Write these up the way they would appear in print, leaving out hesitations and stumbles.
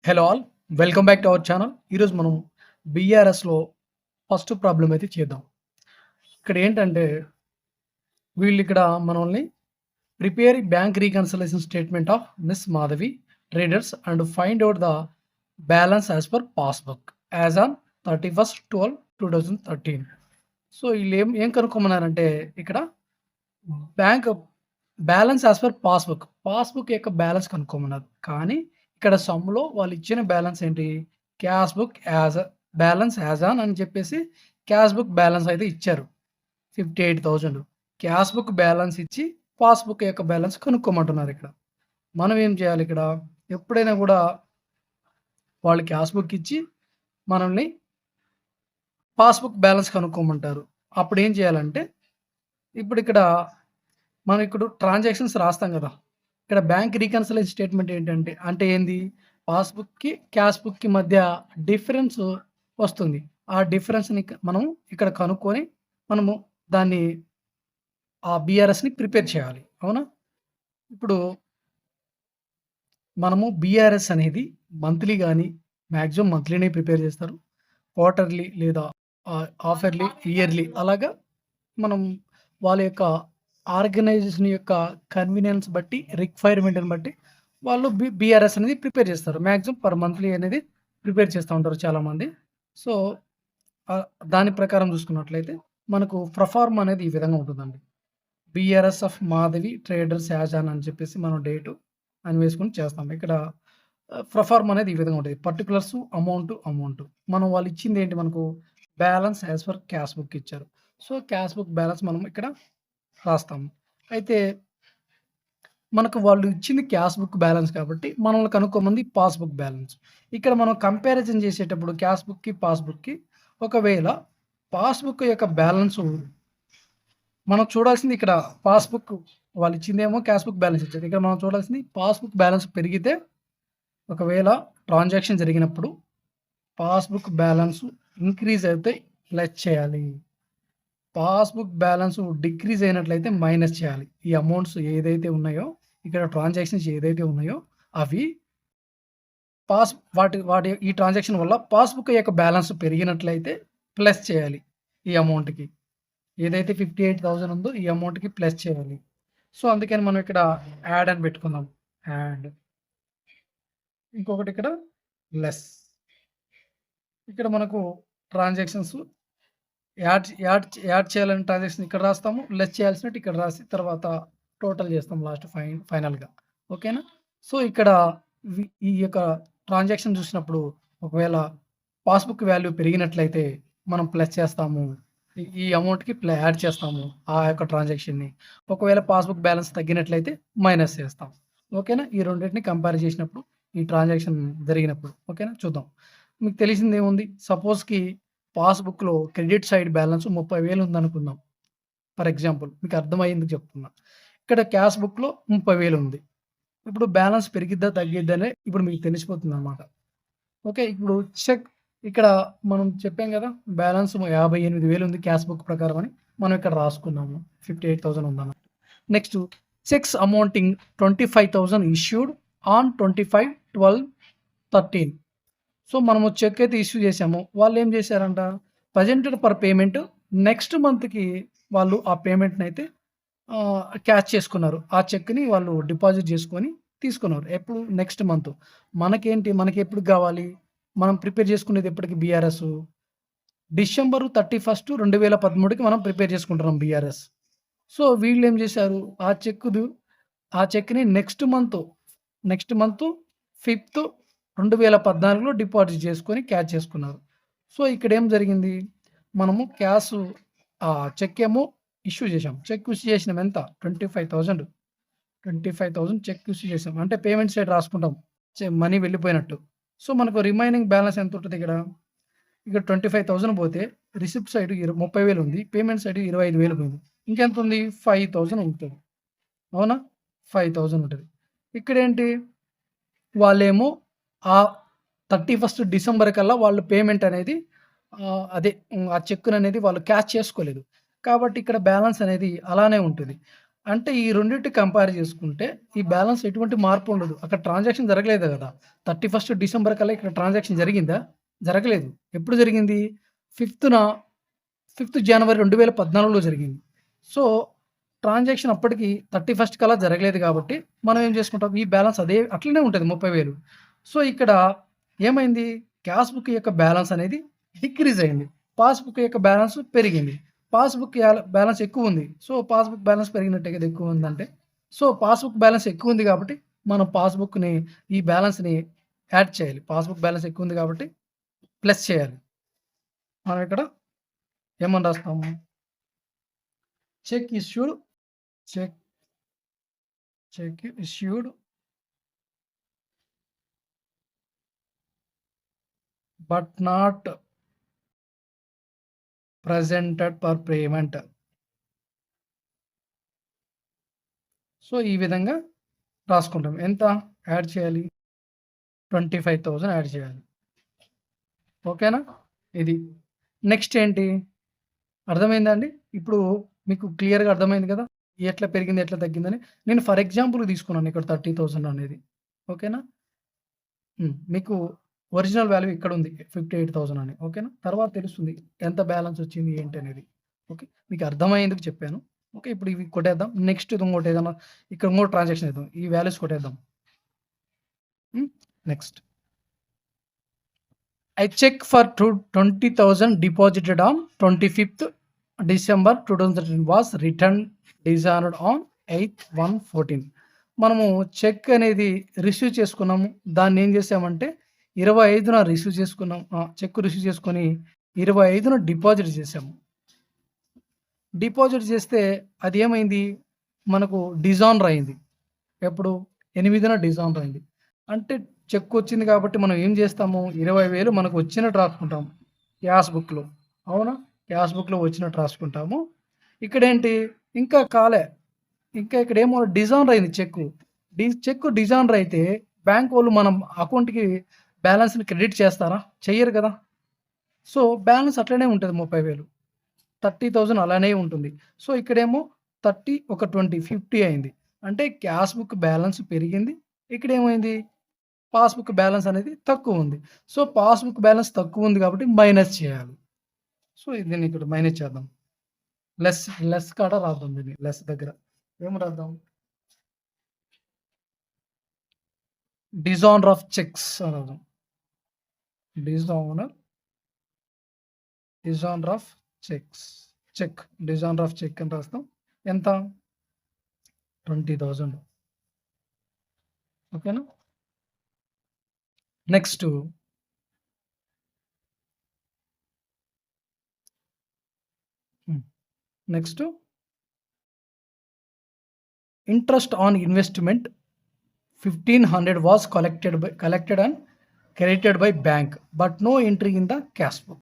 Hello all. Welcome back to our channel. ఈరోజు మనం బీఆర్ఎస్‌లో ఫస్ట్ ప్రాబ్లమ్ అయితే చేద్దాం. ఇక్కడ ఏంటంటే వీళ్ళిక్కడ మనల్ని prepare bank reconciliation statement of miss Madhavi traders and find out the balance as per passbook as on 31/12/2013. So ఈళ్ళు ఏం కనుక్కోమన్నారంటే ఇక్కడ bank balance as per passbook యొక్క బ్యాలెన్స్ కనుక్కోమన్నారు. కానీ ఇక్కడ సమ్‌లో వాళ్ళు ఇచ్చిన బ్యాలెన్స్ ఏంటి? Cash book balance as on అని చెప్పేసి క్యాష్ బుక్ బ్యాలెన్స్ అయితే ఇచ్చారు. 58,000 క్యాష్ బుక్ బ్యాలెన్స్ ఇచ్చి పాస్‌బుక్ యొక్క బ్యాలెన్స్ కనుక్కోమంటున్నారు ఇక్కడ. మనం ఏం చేయాలి ఇక్కడ? ఎప్పుడైనా కూడా వాళ్ళు క్యాష్ బుక్ ఇచ్చి మనల్ని పాస్‌బుక్ బ్యాలెన్స్ కనుక్కోమంటారు. అప్పుడు ఏం చేయాలంటే ఇక్కడ మనం ట్రాన్సాక్షన్స్ రాస్తాం కదా! ఇక్కడ బ్యాంక్ రీకన్సిలేషన్ స్టేట్మెంట్ ఏంటంటే అంటే ఏంది? పాస్‌బుక్‌కి, క్యాష్ బుక్‌కి మధ్య డిఫరెన్స్ వస్తుంది. ఆ డిఫరెన్స్‌ని మనం ఇక్కడ కనుక్కొని మనము దాన్ని ఆ బీఆర్ఎస్‌ని ప్రిపేర్ చేయాలి. అవునా? ఇప్పుడు మనము బీఆర్ఎస్ అనేది మంత్లీ గాని, మాక్సిమం మంత్లీనే ప్రిపేర్ చేస్తారు. క్వార్టర్లీ లేదా హాఫ్ ఇయర్లీ, ఇయర్లీ అలాగా మనం వాళ్ళ యొక్క ఆర్గనైజేషన్ యొక్క కన్వీనియన్స్ బట్టి, రిక్వైర్మెంట్‌ని బట్టి వాళ్ళు బీఆర్ఎస్ అనేది ప్రిపేర్ చేస్తారు. మాక్సిమం పర్ మంత్లీ అనేది ప్రిపేర్ చేస్తూ ఉంటారు చాలామంది. సో, దాని ప్రకారం చూసుకున్నట్లయితే మనకు ప్రొఫార్మ్ అనేది ఈ విధంగా ఉంటుందండి. BRS of Madhavi traders as on అని చెప్పేసి మనం డేటు అని వేసుకొని చేస్తాం. ఇక్కడ ప్రొఫార్మ్ అనేది ఈ విధంగా ఉంటుంది. Particulars amount. మనం వాళ్ళు ఇచ్చింది ఏంటి మనకు? Balance as per cash book ఇచ్చారు. సో, క్యాష్ బుక్ బ్యాలెన్స్ మనం ఇక్కడ రాస్తాము. అయితే మనకు వాళ్ళు ఇచ్చింది క్యాష్ బుక్ బ్యాలెన్స్ కాబట్టి మనల్ని కనుక్కోమంది పాస్‌బుక్ బ్యాలెన్స్. ఇక్కడ మనం కంపారిజన్ చేసేటప్పుడు క్యాష్ బుక్‌కి, పాస్‌బుక్‌కి ఒకవేళ పాస్‌బుక్ యొక్క బ్యాలెన్సు మనం చూడాల్సింది ఇక్కడ పాస్‌బుక్ వాళ్ళు ఇచ్చిందేమో క్యాష్ బుక్ బ్యాలెన్స్ ఇచ్చారు. ఇక్కడ మనం చూడాల్సింది పాస్‌బుక్ బ్యాలెన్స్ పెరిగితే ఒకవేళ ట్రాన్సాక్షన్ జరిగినప్పుడు పాస్‌బుక్ బ్యాలెన్స్ ఇంక్రీజ్ అయితే లెస్ చేయాలి. పాస్‌బుక్ బ్యాలెన్స్ డిక్రీజ్ అయినట్లయితే మైనస్ చేయాలి. ఈ అమౌంట్స్ ఏదైతే ఉన్నాయో, ఇక్కడ ట్రాన్సాక్షన్స్ ఏదైతే ఉన్నాయో అవి వాటి ఈ ట్రాన్సాక్షన్ వల్ల పాస్‌బుక్ యొక్క బ్యాలెన్స్ పెరిగినట్లయితే ప్లస్ చేయాలి ఈ అమౌంట్‌కి. ఏదైతే 58,000 ఉందో ఈ అమౌంట్‌కి ప్లస్ చేయాలి. సో, అందుకని మనం ఇక్కడ యాడ్ అని పెట్టుకుందాం. యాడ్. ఇంకొకటి ఇక్కడ లెస్. ఇక్కడ మనకు ట్రాన్సాక్షన్స్ యాడ్ చేయాలని ట్రాన్సాక్షన్ ఇక్కడ రాస్తాము. లెస్ చేయాల్సినట్టు ఇక్కడ రాసి తర్వాత టోటల్ చేస్తాం లాస్ట్ ఫైనల్‌గా. ఓకేనా? సో, ఇక్కడ ఈ యొక్క ట్రాన్సాక్షన్ చూసినప్పుడు ఒకవేళ పాస్‌బుక్ వాల్యూ పెరిగినట్లయితే మనం ప్లస్ చేస్తాము. ఈ అమౌంట్‌కి యాడ్ చేస్తాము ఆ యొక్క ట్రాన్సాక్షన్‌ని. ఒకవేళ పాస్‌బుక్ బ్యాలెన్స్ తగ్గినట్లయితే మైనస్ చేస్తాం. ఓకేనా? ఈ రెండిటిని కంపేర్ చేసినప్పుడు ఈ ట్రాన్సాక్షన్ జరిగినప్పుడు. ఓకేనా? చూద్దాం. మీకు తెలిసిందేముంది? సపోజ్‌కి పాస్‌బుక్‌లో క్రెడిట్ సైడ్ బ్యాలెన్స్ 30,000 ఉందనుకుందాం. ఫర్ ఎగ్జాంపుల్ మీకు అర్థమయ్యేందుకు చెప్తున్నా. ఇక్కడ క్యాష్ బుక్‌లో 30,000 ఉంది. ఇప్పుడు బ్యాలెన్స్ పెరిగిద్దా? తగ్గిద్దా? ఇప్పుడు మీకు తెలిసిపోతుందన్నమాట. ఓకే. ఇప్పుడు ఇక్కడ మనం చెప్పాం కదా! బ్యాలెన్స్ 58,000 ఉంది క్యాష్ బుక్ ప్రకారం అని. మనం ఇక్కడ రాసుకున్నాము. 58,000 ఉందన్నట్టు. Next cheques amounting 25,000 issued on 25/12/13. So, మనము చెక్ అయితే ఇష్యూ చేసాము. వాళ్ళు ఏం చేశారంట? ప్రెజెంటెడ్ ఫర్ పేమెంట్ నెక్స్ట్ మంత్‌కి వాళ్ళు ఆ పేమెంట్‌ని అయితే క్యాష్ చేసుకున్నారు. ఆ చెక్‌ని వాళ్ళు డిపాజిట్ చేసుకొని తీసుకున్నారు. ఎప్పుడు? Next month. మనకెప్పుడు కావాలి? మనం ప్రిపేర్ చేసుకునేది ఎప్పటికి బీఆర్ఎస్? డిసెంబర్ 31, 2013కి మనం ప్రిపేర్ చేసుకుంటున్నాం బీఆర్ఎస్. సో, వీళ్ళేం చేశారు? ఆ చెక్‌ని నెక్స్ట్ మంత్ 5థ్ 2014లో డిపాజిట్ చేసుకొని క్యాష్ చేసుకున్నారు. సో, ఇక్కడేం జరిగింది? మనము చెక్ ఏమో ఇష్యూ చేశాం. చెక్ ఇష్యూ చేసినాం ఎంత? 25,000 చెక్ ఇష్యూ చేసాం. అంటే పేమెంట్ సైడ్ రాసుకుంటాం. మనీ వెళ్ళిపోయినట్టు. సో, మనకు రిమైనింగ్ బ్యాలెన్స్ ఎంత ఉంటది ఇక్కడ? ఇక్కడ 25,000 పోతే రిసిప్ట్ సైడ్ 30,000 ఉంది. పేమెంట్ సైడ్ 25,000 పోయింది. ఇంకెంత ఉంది? 5,000 ఉంటది. అవునా? 5,000 ఉంటది. ఇక్కడేంటి? వాళ్ళేమో ఆ 31 డిసెంబర్ కల్లా వాళ్ళు పేమెంట్ అనేది ఆ చెక్కుననేది వాళ్ళు క్యాష్ చేసుకోలేదు. కాబట్టి ఇక్కడ బ్యాలెన్స్ అనేది అలానే ఉంటది. అంటే ఈ రెండిటి కంపేర్ చేసుకుంటే ఈ బ్యాలెన్స్ ఎటువంటి మార్పు ఉండదు. అక్కడ ట్రాన్సాక్షన్ జరగలేదు గదా! 31 డిసెంబర్ కల్లా ఇక్కడ ట్రాన్సాక్షన్ జరిగిందా? జరగలేదు. ఎప్పుడు జరిగింది? 5థ్ 5థ్ జనవరి 2014లో జరిగింది. సో, ట్రాన్సాక్షన్ అప్పటికి 31 కల్లా జరగలేదు కాబట్టి, మనం ఏం చేసుకుంటాం, ఈ బ్యాలెన్స్ అట్లనే ఉంటది 30,000. సో, ఇక్కడ ఏమైంది? క్యాష్ బుక్ యొక్క బ్యాలెన్స్ అనేది డిక్రీజ్ అయింది. పాస్‌బుక్ యొక్క బ్యాలెన్స్ పెరిగింది. పాస్‌బుక్ బ్యాలెన్స్ ఎక్కువుంది. సో, పాస్‌బుక్ బ్యాలెన్స్ పెరిగినట్టే కదా ఎక్కువుందంటే. సో, పాస్‌బుక్ బ్యాలెన్స్ ఎక్కువుంది కాబట్టి, మనం పాస్‌బుక్‌ని ఈ బ్యాలెన్స్‌ని యాడ్ చేయాలి. పాస్‌బుక్ బ్యాలెన్స్ ఎక్కువుంది కాబట్టి ప్లస్ చేయాలి. మనం ఇక్కడ ఏమని రాస్తాము? Cheque issued cheque cheque issued but not presented for payment. So, ఈ విధంగా రాసుకుంటాం. ఎంత యాడ్ చేయాలి? 25,000 యాడ్ చేయాలి. ఓకేనా? ఇది. నెక్స్ట్ ఏంటి? అర్థమైందా అండి? ఇప్పుడు మీకు క్లియర్‌గా అర్థమైంది కదా! ఎట్లా పెరిగింది, ఎట్లా తగ్గిందని. నేను ఫర్ ఎగ్జాంపుల్‌కి తీసుకున్నాను ఇక్కడ 30,000 అనేది. ఓకేనా? మీకు ఒరిజినల్ వాల్యూ ఇక్కడుంది 58,000 అని. ఓకేనా? తర్వాత తెలుస్తుంది ఎంత బ్యాలెన్స్ వచ్చింది ఏంటి అనేది. ఓకే. మీకు అర్థమయ్యేందుకు చెప్పాను. ఓకే. ఇప్పుడు ఇవి కొట్టేద్దాం. నెక్స్ట్ ఇంకోటి ఏదైనా ఇక్కడ ఇంకోటి ట్రాన్సాక్షన్ ఏద్దాం. ఈ వాల్యూస్ కొట్టేద్దాం. Next. I check for 20,000 deposited on 25th December 2013 was returned dishonored on 8/1/14. మనము చెక్ అనేది రిసీవ్ చేసుకున్నాము. దాన్ని ఏం చేసామంటే 25న రిసీవ్ చేసుకున్నాం. చెక్ రిసీవ్ చేసుకొని 25న డిపాజిట్ చేసాము. డిపాజిట్ చేస్తే అది ఏమైంది? మనకు డిజానర్ అయింది. ఎప్పుడు? 8న డిజానర్ అయింది. అంటే చెక్ వచ్చింది కాబట్టి మనం ఏం చేస్తాము? 20,000 మనకు వచ్చినట్టు రాసుకుంటాం క్యాష్ బుక్‌లో. అవునా? క్యాష్ బుక్‌లో వచ్చినట్టు రాసుకుంటాము. ఇక్కడేంటి? ఇంకా కాలే. ఇంకా ఇక్కడేమో డిజానర్ అయింది చెక్కు. చెక్కు డిజానర్ అయితే బ్యాంక్ వాళ్ళు మనం అకౌంట్‌కి బ్యాలెన్స్‌ని క్రెడిట్ చేస్తారా? చెయ్యరు కదా! సో, బ్యాలెన్స్ అట్లనే ఉంటది 30,000. 30,000 అలానే ఉంటుంది. సో, ఇక్కడేమో 30 ఒక 20 50 అయింది. అంటే క్యాష్ బుక్ బ్యాలెన్స్ పెరిగింది. ఇక్కడేమైంది? పాస్‌బుక్ బ్యాలెన్స్ అనేది తక్కువుంది. సో, పాస్‌బుక్ బ్యాలెన్స్ తక్కువుంది కాబట్టి మైనస్ చేయాలి. సో, దీన్ని ఇక్కడ మైనస్ చేద్దాం. లెస్ లెస్ కాడ రాద్దాం దీన్ని. లెస్ దగ్గర. ఏం రాద్దాం? డిజానర్ ఆఫ్ చెక్స్ అని రాద్దాం. Dishonour of cheques. Dishonour of cheque అని రాస్తాం. ఎంత? 20,000. ఓకేనా? Next interest on investment 1,500 was collected and credited by bank but no entry in the cash book.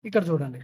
ఇక్కడ చూడండి.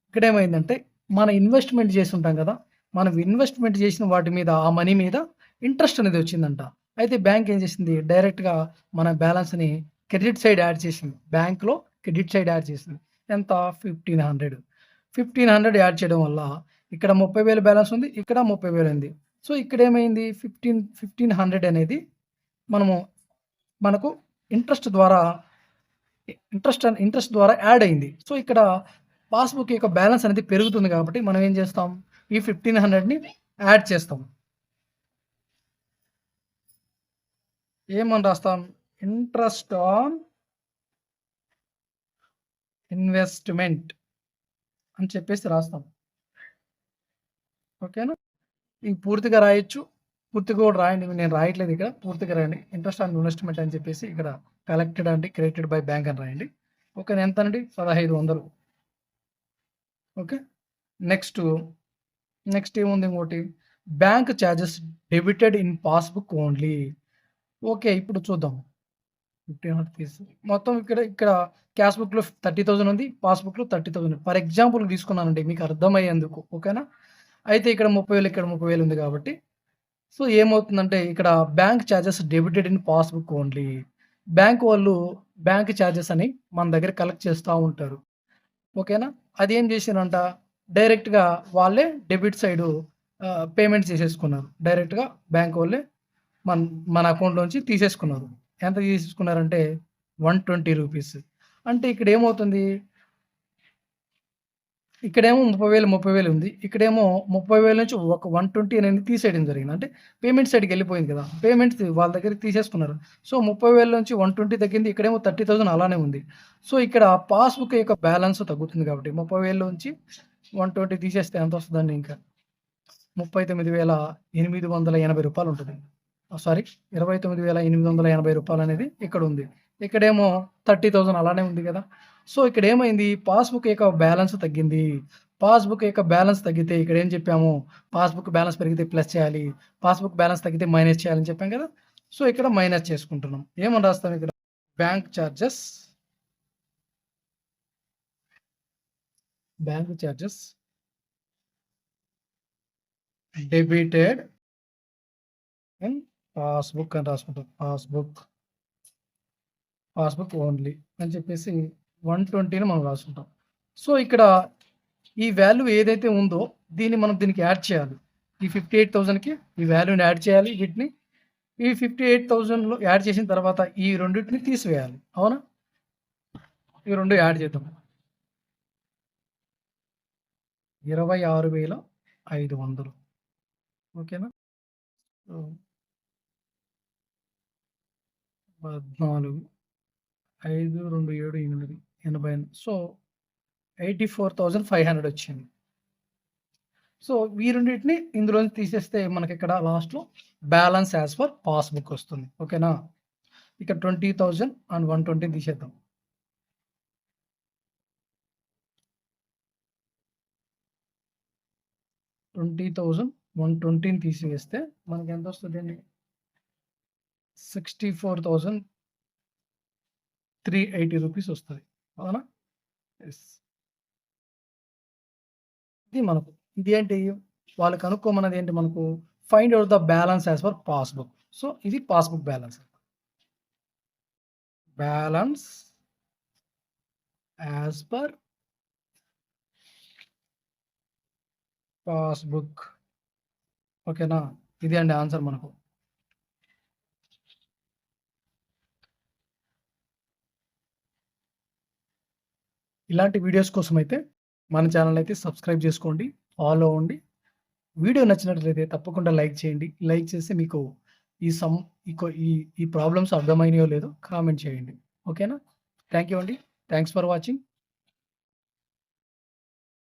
ఇక్కడేమైందంటే మన ఇన్వెస్ట్‌మెంట్ చేసుంటాం కదా! మనం ఇన్వెస్ట్‌మెంట్ చేసిన వాటి మీద ఆ మనీ మీద ఇంట్రెస్ట్ అనేది వచ్చిందంట. అయితే బ్యాంక్ ఏం చేసింది? డైరెక్ట్‌గా మన బ్యాలెన్స్‌ని క్రెడిట్ సైడ్ యాడ్ చేసింది. బ్యాంక్‌లో క్రెడిట్ సైడ్ యాడ్ చేసింది. ఎంత? 1,500. 1,500 యాడ్ చేయడం వల్ల ఇక్కడ 30,000 బ్యాలెన్స్ ఉంది. ఇక్కడ 30,000 ఉంది. సో, ఇక్కడేమైంది? 1,500 అనేది మనకు ఇంట్రెస్ట్ ద్వారా యాడ్ అయింది. సో, ఇక్కడ పాస్‌బుక్ యొక్క బ్యాలెన్స్ అనేది పెరుగుతుంది కాబట్టి మనం ఏం చేస్తాం? ఈ 1,500ని యాడ్ చేస్తాం. ఏమని రాస్తాం? ఇంట్రెస్ట్ ఆన్ ఇన్వెస్ట్‌మెంట్ అని చెప్పేసి రాస్తాం. ఓకేనా? ఇది పూర్తిగా రాయొచ్చు. పూర్తిగా కూడా రాయండి. నేను రాయట్లేదు ఇక్కడ. పూర్తిగా రాయండి. ఇంట్రెస్ట్ ఆన్ ఇన్వెస్ట్‌మెంట్ అని చెప్పేసి ఇక్కడ కలెక్టెడ్ అండి క్రెడిటెడ్ బై బ్యాంక్ అని రాయండి. ఓకే. ఎంతండి? 1,500. ఓకే. నెక్స్ట్ ఏముంది ఇంకోటి? Bank charges debited in passbook only. Okay. ఇప్పుడు చూద్దాం. 1,500 తీసి మొత్తం ఇక్కడ క్యాష్ బుక్‌లో 30,000 ఉంది. పాస్‌బుక్‌లో 30,000. ఫర్ ఎగ్జాంపుల్‌కి తీసుకున్నానండి మీకు అర్థమయ్యేందుకు. ఓకేనా? అయితే ఇక్కడ 30,000 ఇక్కడ 30,000 ఉంది కాబట్టి సో, ఏమవుతుందంటే ఇక్కడ bank charges debited in passbook only. Bank వాళ్ళు బ్యాంక్ చార్జెస్ అని మన దగ్గర కలెక్ట్ చేస్తా ఉంటారు. ఓకేనా? అదేం చేశారంట డైరెక్ట్‌గా వాళ్ళే డెబిట్ సైడు పేమెంట్ చేసేసుకున్నారు. డైరెక్ట్‌గా బ్యాంక్ వోళ్ళే మన మన అకౌంట్‌లోంచి తీసేసుకున్నారు. ఎంత తీసేసుకున్నారంటే రూ. 120. అంటే ఇక్కడేమవుతుంది, ఇక్కడేమో 30,000, 30,000 ఉంది. ఇక్కడేమో 30,000 నుంచి ఒక 120 అనేది తీసేయడం జరిగింది. అంటే పేమెంట్ సైడ్‌కెళ్ళిపోయింది కదా! పేమెంట్స్ వాళ్ళ దగ్గరికి తీసేసుకున్నారు. సో, 30,000 నుంచి 120 తగ్గింది. ఇక్కడేమో 30,000 అలానే ఉంది. సో, ఇక్కడ పాస్‌బుక్ యొక్క బ్యాలెన్స్ తగ్గుతుంది కాబట్టి 30,000 నుంచి 120 తీసేస్తే ఎంతొస్తదండి ఇంకా? రూ. 39,880 ఉంటది. సారీ, రూ. 29,880 అనేది ఇక్కడుంది. ఇక్కడేమో 30,000 అలానే ఉంది గదా! సో, ఇక్కడేమైంది, పాస్‌బుక్ యొక్క బ్యాలెన్స్ తగ్గింది. పాస్‌బుక్ యొక్క బ్యాలెన్స్ తగ్గితే ఇక్కడేం చెప్పాము, పాస్‌బుక్ బ్యాలెన్స్ పెరిగితే ప్లస్ చేయాలి. పాస్‌బుక్ బ్యాలెన్స్ తగ్గితే మైనస్ చేయాలని చెప్పాం గదా! సో, ఇక్కడ మైనస్ చేసుకుంటున్నాం. ఏమని రాస్తాం ఇక్కడ? Bank charges, bank charges debited in passbook అని రాసుకుంటాం. పాస్‌బుక్ ఓన్లీ అని చెప్పేసి 120ని మనం రాసుకుంటాం. సో, ఇక్కడ ఈ వాల్యూ ఏదైతే ఉందో దీన్ని మనం దీనికి యాడ్ చేయాలి. ఈ 58,000కి ఈ వాల్యూని యాడ్ చేయాలి. వీటిని ఈ 58,000లో యాడ్ చేసిన తర్వాత ఈ రెండిటిని తీసివేయాలి. అవునా? ఈ 2 యాడ్ చేద్దాం. 26,500 ఓకేనా? సో, 14, 5, 2, 7, 8, 80. సో, 84,500 వచ్చింది. సో, ఈ రెండిటిని ఇందులోంచి తీసేస్తే మనకిక్కడ లాస్ట్‌లో బ్యాలెన్స్ యాస్ పర్ పాస్‌బుక్ వస్తుంది. ఓకేనా? ఇక్కడ 20,000 అండ్ 120 తీసేద్దాం. 20,000, 120ని తీసివేస్తే మనకెంతొస్తదండి? 64,380 వస్తది. అవునా? యెస్. ఇది మనకు. ఇదేంటి, వాళ్ళు కనుక్కోమన్నదేంటి మనకు, find out the balance as per passbook. So, ఇది passbook balance. Balance as per passbook. ఓకేనా? ఇదే అండి ఆన్సర్ మనకు. ఇలాంటి వీడియోస్ కోసమైతే మన ఛానెల్ అయితే సబ్స్క్రైబ్ చేసుకోండి. ఫాలో అవ్వండి. వీడియో నచ్చినట్లయితే తప్పకుండా లైక్ చేయండి. లైక్ చేసి మీకు ఈ సమ్ ఇకొ ఈ ఈ ప్రాబ్లమ్స్ అర్థమైనయో లేదో కామెంట్ చేయండి. ఓకేనా? థాంక్ యూ అండి. Thanks for watching.